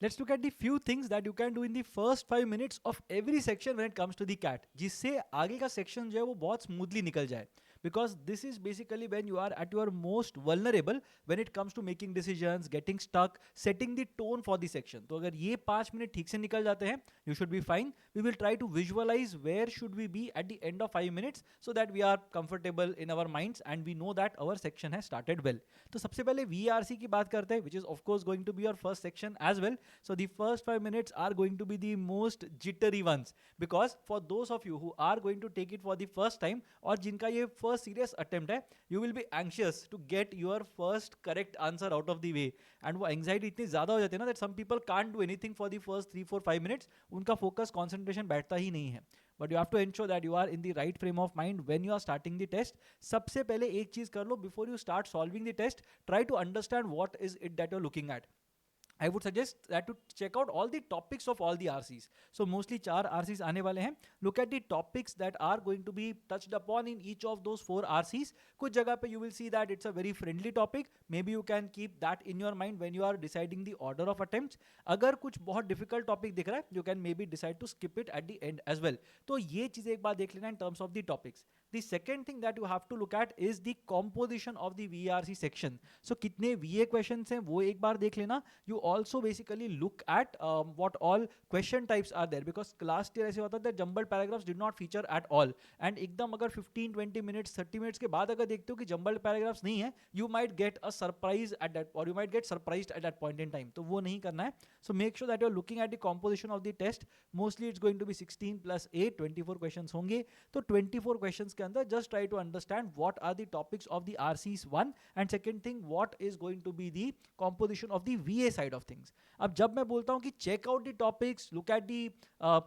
Let's look at the few things that you can do in the first 5 minutes of every section when it comes to the cat, जिससे आगे का section जो है वो बहुत smoothly निकल जाए. Because this is basically when you are at your most vulnerable when it comes to making decisions, getting stuck, setting the tone for the section. तो अगर ये 5 मिनट ठीक से निकल जाते हैं, you should be fine. We will try to visualize where should we be at the end of 5 minutes so that we are comfortable in our minds and we know that our section has started well. तो सबसे पहले VRC की बात करते हैं, which is of course going to be your first section as well. So the first 5 minutes are going to be the most jittery ones, because for those of you who are going to take it for the first time और जिनका ये first serious attempt है, you will be anxious to get your first correct answer out of the way. And वो anxiety इतनी ज़्यादा हो जाती है ना that some people can't do anything for the first 3 4 5 minutes. उनका focus concentration बैठता ही नहीं है. But you have to ensure that you are in the right frame of mind when you are starting the test. सबसे पहले एक चीज़ कर लो, before you start solving the test, try to understand what is it that you're looking at. I would suggest that to check out all the topics of all the RCs. So mostly 4 RCs आने वाले हैं. Look at the topics that are going to be touched upon in each of those 4 RCs. कुछ जगह पे you will see that it's a very friendly topic. Maybe you can keep that in your mind when you are deciding the order of attempts. अगर कुछ बहुत difficult topic दिख रहा है, you can maybe decide to skip it at the end as well. तो ये चीज़ एक बार देख लेना in terms of the topics. The second thing that you have to look at is the composition of the VRC section. So कितने VA questions हैं वो एक बार देख लेना. You also basically look at what all question types are there, because last year ऐसे होता था jumbled paragraphs did not feature at all, and एकदम अगर 15 20 minutes 30 minutes के बाद अगर देखते हो कि jumbled paragraphs नहीं है, you might get a surprise at that, or you might get surprised at that point in time. तो वो नहीं करना है. So make sure that you're looking at the composition of the test. Mostly it's going to be 16 plus 8 24 questions होंगे. तो 24 questions के अंदर just try to understand what are the topics of the RCs 1, and second thing what is going to be the composition of the VA side of things. अब जब मैं बोलता हूँ कि check out the topics, look at the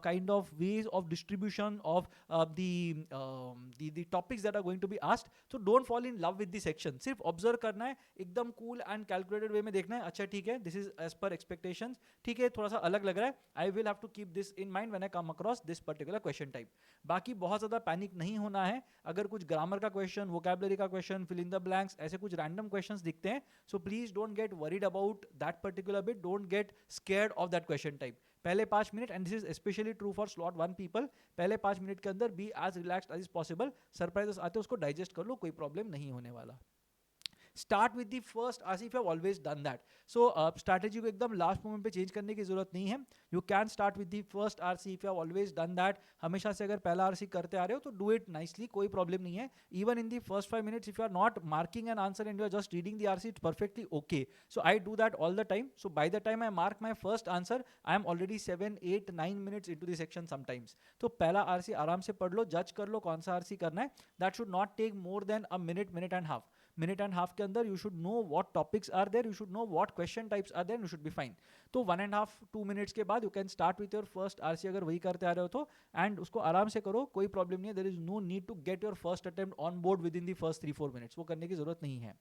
kind of ways of distribution of the topics that are going to be asked, so don't fall in love with the section. सिर्फ observe करना है, एकदम cool and calculated way में देखना है. अच्छा ठीक है, this is as per expectations, ठीक है थोड़ा सा अलग लग रहा है, I will have to keep this in mind when I come across this particular question type. बाकी बहुत ज़्यादा पैनिक नहीं होना है. अगर कुछ ग्रामर का क्वेश्चन, वोकेबलरी का question, fill in the blanks, ऐसे कुछ रैंडम क्वेश्चंस दिखते हैं, so please don't get worried about that particular bit, don't get scared of that question type. पहले 5 minute, and this is specially true for slot 1 people, पहले 5 minute के अंदर be as relaxed as possible. Surprises आते हैं उसको digest कर लो, कोई problem नहीं होने वाला. Start with the first RC if you have always done that. So strategy को एकदम लास्ट मोमेंट पे चेंज करने की जरूरत नहीं है. You can start with the first RC if you have always done that. हमेशा से अगर पहला आरसी करते आ रहे हो तो डू इट नाइसली, कोई प्रॉब्लम नहीं है. Even in the first 5 minutes if you are not marking an answer and you are just reading the RC, it's perfectly okay. So I do that all the time. So by the time I mark my first answer, I am already 7 8 9 minutes into the section sometimes. तो पहला RC आराम से पढ़ लो, जज कर लो कौन सा RC करना है. That should not take more than a minute, minute and half. Minute and half के अंदर you should know what topics are there, you should know what question types are there, you should be fine. तो 1.5 2 minutes के बाद you can start with your first RC अगर वही करते आ रहे हो तो, एंड उसको आराम से करो, कोई प्रॉब्लम नहीं है. There is no need to get your first attempt on board within the first 3 4 minutes, वो करने की जरूरत नहीं है.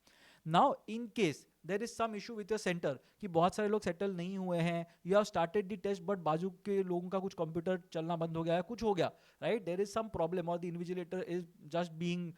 Now in case there is some issue with your centre, कि बहुत सारे लोग सेटल नहीं हुए हैं, you have started the test but बाजू के लोगों का कुछ कंप्यूटर चलना बंद हो गया है, कुछ हो गया, right, there is some problem, और the invigilator is just being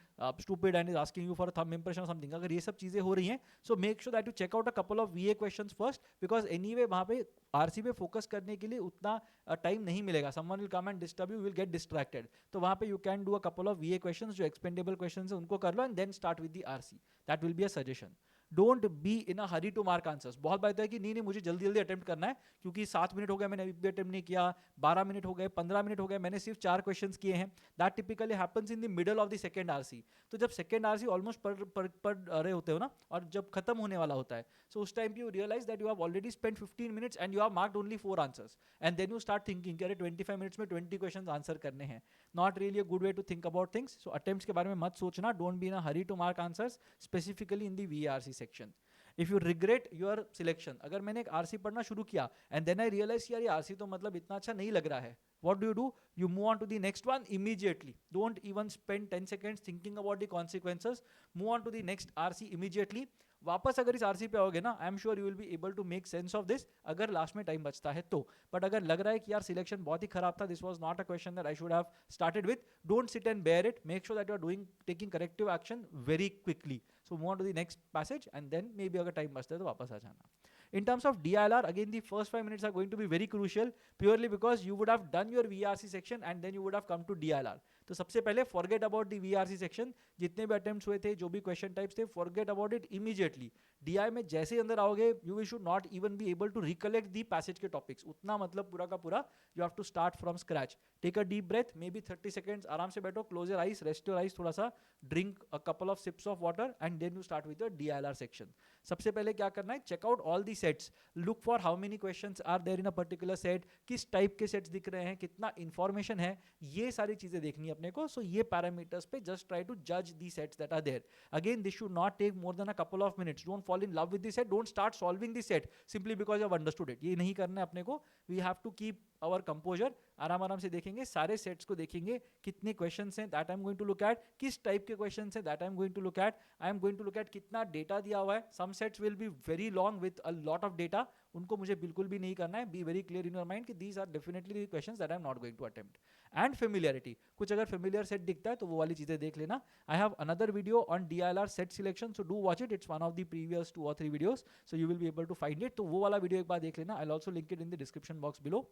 stupid and is asking you for a thumb impression or something, अगर ये सब चीज़ें हो रही हैं, so make sure that you check out a couple of VA questions first, because anyway वहाँ पे RC पे फोकस करने के लिए उतना टाइम नहीं मिलेगा. someone will come and disturb you, you will get distracted. तो वहाँ पे you can do a couple of VA questions जो expendable questions है उनको कर लो, and then start with the RC. that will be a suggestion. Don't be in a hurry to mark answers. बहुत बात है कि नहीं नहीं मुझे जल्दी जल्दी अटेम्प्ट करना है, क्योंकि 7 मिनट हो गए मैंने अभी भी अटेम्प्ट नहीं किया, 12 मिनट हो गए, 15 मिनट हो गए, मैंने सिर्फ 4 क्वेश्चंस किए हैं. That typically happens in the middle of the second RC. तो जब सेकंड आरसी ऑलमोस्ट पढ़ रहे होते हो ना, और जब खत्म होने वाला होता है, सो उस time you realise that you have already spend 15 minutes and you have marked only 4 answers, and then you start thinking कि अरे 25 minutes में 20 क्वेश्चन आंसर करने हैं. Not really a good way to think about things. So attempts के बारे में मत सोचना. Don't be in a hurry to mark answers, specifically in the VRC section. If you regret your selection, अगर मैंने एक आरसी पढ़ना शुरू किया एंड देन आई रियलाइज यार ये आरसी तो मतलब इतना अच्छा नहीं लग रहा है, what do? You move on to the next one immediately. Don't even spend 10 seconds thinking about the consequences. Move on to the next RC immediately. वापस अगर इस आरसी पे आओगे ना, I am sure you will be able to make sense of this, अगर last में time बचता है तो. बट अगर लग रहा है कि यार सिलेक्शन बहुत ही खराब था, this was not a question that I should have started with, don't sit and bear it. Make sure that you are doing taking corrective action very quickly. So move on to the next passage, and then maybe अगर time बचता है तो वापस आ जाना. In terms of DILR, again the first 5 minutes are going to be very crucial, purely because you would have done your VRC section and then you would have come to DILR. तो सबसे पहले forget about the VRC section, जितने भी attempts हुए थे, जो भी question types थे, forget about it immediately. DI में जैसे ही अंदर आओगे, you should not even be able to recollect the passage के topics. उतना मतलब पूरा का पूरा you have to start from scratch. Take a deep breath, maybe 30 seconds, आराम से बैठो, close your eyes, rest your eyes थोड़ा सा, drink a couple of sips of water and then you start with your DILR section. सबसे पहले क्या करना है, check out all the sets, look for how many questions are there in a particular set, किस type के sets दिख रहे हैं, कितना information है, ये सारी चीजें देखनी है अपने को. So ये parameters पे just try to judge the sets that are there. Again, this should not take more than a couple of minutes. Don't fall in love with the set, don't start solving the set simply because you have understood it. ये नहीं करना है अपने को. We have to keep our composure. आराम आराम से देखेंगे, सारे सेट्स को देखेंगे, कितने क्वेश्चंस हैं that I am going to look at, किस टाइप के क्वेश्चंस हैं that I am going to look at, I am going to look at कितना डेटा दिया हुआ है. Some sets will be very long with a lot of data, उनको मुझे बिल्कुल भी नहीं करना है. Be very clear in your mind कि these are definitely questions that I am not going to attempt. And familiarity, कुछ अगर फेमिलियर सेट दिखता है तो वो वाली चीजें देख लेना. I have another video on DILR set selection, so do watch it. It's one of the previous 2 or 3 videos, so you will be able to find it. तो वो वाला वीडियो एक बार देख लेना. I will also link it in the description box below.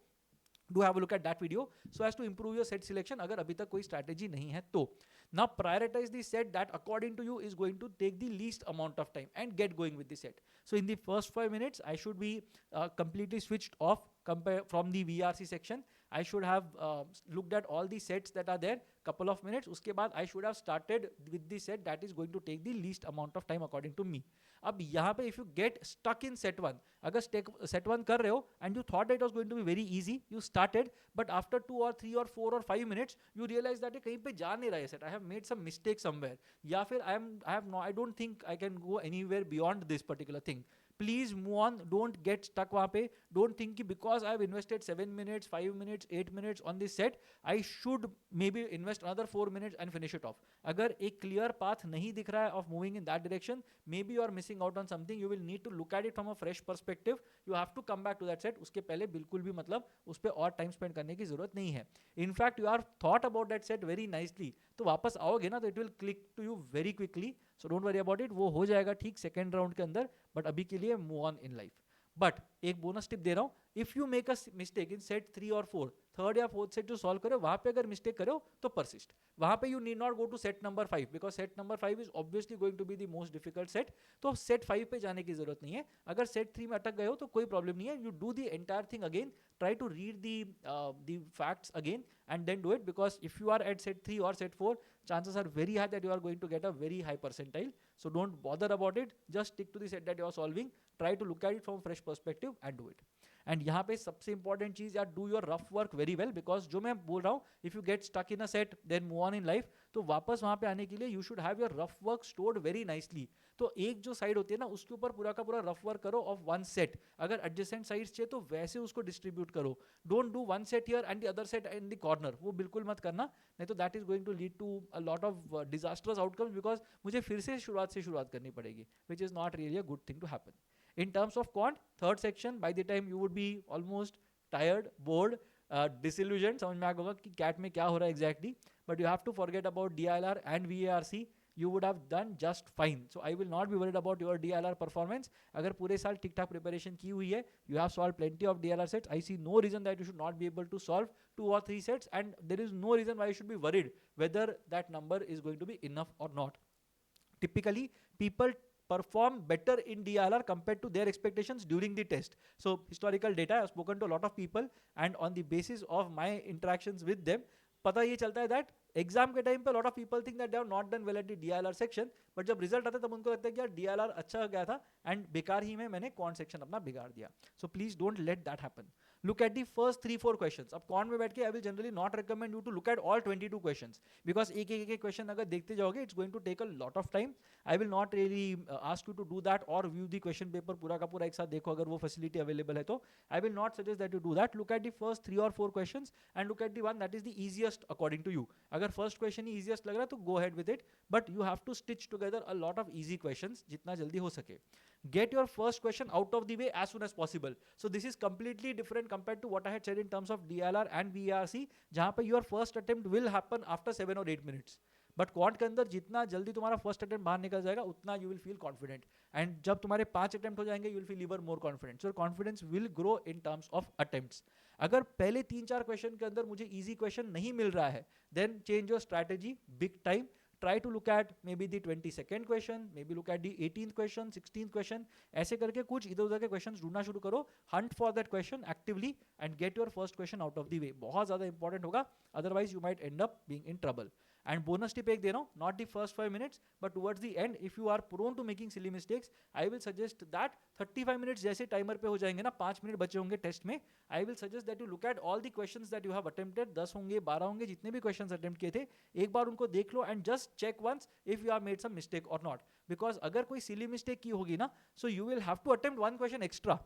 Do have a look at that video so as to improve your set selection अगर अभी तक कोई strategy नहीं है तो. Now prioritize the set that according to you is going to take the least amount of time and get going with the set. So in the first 5 minutes I should be completely switched off from the VRC section. I should have looked at all the sets that are there, couple of minutes. उसके बाद I should have started with the set that is going to take the least amount of time according to me. अब यहाँ पे if you get stuck in set 1, अगर set 1 कर रहे हो and you thought it was going to be very easy, you started, but after 2 or 3 or 4 or 5 minutes you realize that ये कहीं पे जा नहीं रहा है set, I have made some mistake somewhere, या फिर I don't think I can go anywhere beyond this particular thing. Please move on, don't get stuck वहाँ पे. Don't think कि because I have invested 7 minutes, 5 minutes, 8 minutes on this set, I should maybe invest another 4 minutes and finish it off. अगर एक clear path नहीं दिख रहा है of moving in that direction, maybe you are missing out on something. You will need to look at it from a fresh perspective. You have to come back to that set. उसके पहले बिल्कुल भी मतलब उस पर और time spend करने की जरूरत नहीं है. In fact, you are thought about that set very nicely. तो वापस आओगे ना तो it will click to you very quickly. So don't worry about it. वो हो जाएगा ठीक second round के अंदर. बट अभी के लिए move on in life. But एक बोनस टिप दे रहा हूं, if you make a mistake in set 3 और 4, थर्ड या फोर्थ सेट जो सॉल्व करो वहां पे अगर मिस्टेक करो तो परसिस्ट. वहां पे you need not go to set number 5 because set number 5 is obviously going to be the most difficult set. तो सेट 5 पे जाने की जरूरत नहीं है. अगर सेट 3 में अटक गए हो तो कोई प्रॉब्लम नहीं है. You do the entire thing again, try to read the facts again and then do it, because if you are at set 3 or set 4, chances are very high that you are going to get a very high percentile. So don't bother about it, just stick to the set that you are solving, try to look at it from a fresh perspective and do it. And यहाँ पे सबसे important चीज यार, do your rough work very well, because जो मैं बोल रहा हूँ, if you get stuck in a set then move on in life, तो वापस वहां पे आने के लिए you should have your rough work stored very nicely. तो एक जो साइड होती है ना उसके ऊपर पूरा का पूरा रफ वर्क करो ऑफ वन सेट. अगर एडजेसेंट साइड्स चाहिए तो वैसे उसको डिस्ट्रीब्यूट करो. Don't do one set here and the other set in the corner, वो बिल्कुल मत करना, नहीं तो that is going to lead to a lot of disasters outcomes, because मुझे फिर से शुरुआत करनी पड़ेगी, which is not really a good thing to happen. In terms of quant, third section, by the time you would be almost tired, bored, disillusioned, समझ में आ गया कि CAT में क्या हो रहा है exactly, but you have to forget about DILR and VARC. You would have done just fine. So I will not be worried about your DILR performance. अगर पूरे साल ठीक ठाक प्रिपरेशन की हुई है, you have solved plenty of DILR sets. I see no reason that you should not be able to solve 2 or 3 sets, and there is no reason why you should be worried whether that number is going to be enough or not. Typically, people perform better in DILR compared to their expectations during the test. So historical data, I have spoken to a lot of people and on the basis of my interactions with them, पता ये चलता है that exam के time पे lot of people think that they have not done well at the DILR section, but जब result आता है तब उनको लगता है कि यार DILR अच्छा गया था एंड बेकार ही में मैंने क्वांट सेक्शन अपना बिगाड़ दिया. सो please don't let that happen. Look at the first 3-4 questions. अब क्वांट में बैठ के I will generally not recommend you to look at all 22 questions, because एक क्वेश्चन अगर देखते जाओगे it's going to take a lot of time. I will not really ask you to do that or view the question paper पूरा का पूरा एक साथ देखो अगर वो facility available है तो. I will not suggest that you do that. Look at the first 3 or 4 questions and look at the one that is the easiest according to you. अगर first question ही easiest लग रहा है तो go ahead with it, but you have to stitch together a lot of easy questions जितना जल्दी हो सके. Get your first question out of the way as soon as possible. So this is completely different compared to what I had said in terms of DILR and VARC, जहाँ पे your first attempt will happen after 7 or 8 minutes. But quant के अंदर जितना जल्दी तुम्हारा first attempt बाहर निकल जाएगा उतना you will feel confident, and जब तुम्हारे 5 अटेम्प्ट हो जाएंगे you will feel इवर more confident. So confidence will grow in terms of attempts. अगर पहले 3-4 क्वेश्चन के अंदर मुझे इजी क्वेश्चन नहीं मिल रहा है, then change your strategy big time. Try to look at maybe the 22nd question, maybe look at the 18th question, 16th question. ऐसे करके कुछ इधर उधर के क्वेश्चंस ढूंढना शुरू करो. Hunt for that question actively and get your first question out of the way. बहुत ज़्यादा इंपॉर्टेंट होगा, otherwise you might end up being in trouble. And bonus tip एक दे रहा हूँ, not the first 5 minutes but towards the end, if you are prone to making silly mistakes, I will suggest that 35 minutes जैसे timer पे हो जाएंगे ना, 5 minute बचे होंगे टेस्ट में, I will suggest that you look at all the questions that you have attempted. 10 होंगे, 12 होंगे, जितने भी questions attempt किए थे, एक बार उनको देख लो and just check once if you have made some mistake or not. Because अगर कोई silly mistake की होगी ना, so you will have to attempt one question extra.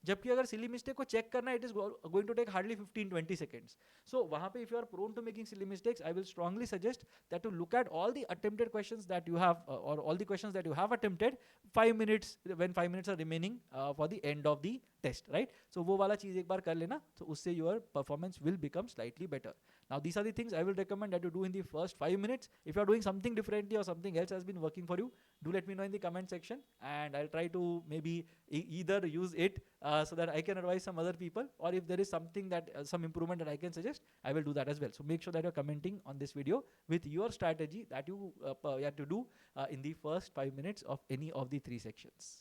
जबकि अगर सिली मिस्टेक को चेक करना, it is going to take hardly 15-20 seconds. So वहाँ पे if you are prone to making silly mistakes, I will strongly suggest that to look at all the attempted questions that you have, और all the questions that you have attempted 5 minutes when 5 minutes are remaining for the end of the test, right? So वो वाला चीज़ एक बार कर लेना, तो उससे your performance will become slightly better. Now these are the things I will recommend that you do in the first 5 minutes. If you are doing something differently or something else has been working for you, do let me know in the comment section, and I'll try to maybe either use it so that I can advise some other people, or if there is something that some improvement that I can suggest, I will do that as well. So make sure that you're commenting on this video with your strategy that you have to do in the first 5 minutes of any of the 3 sections.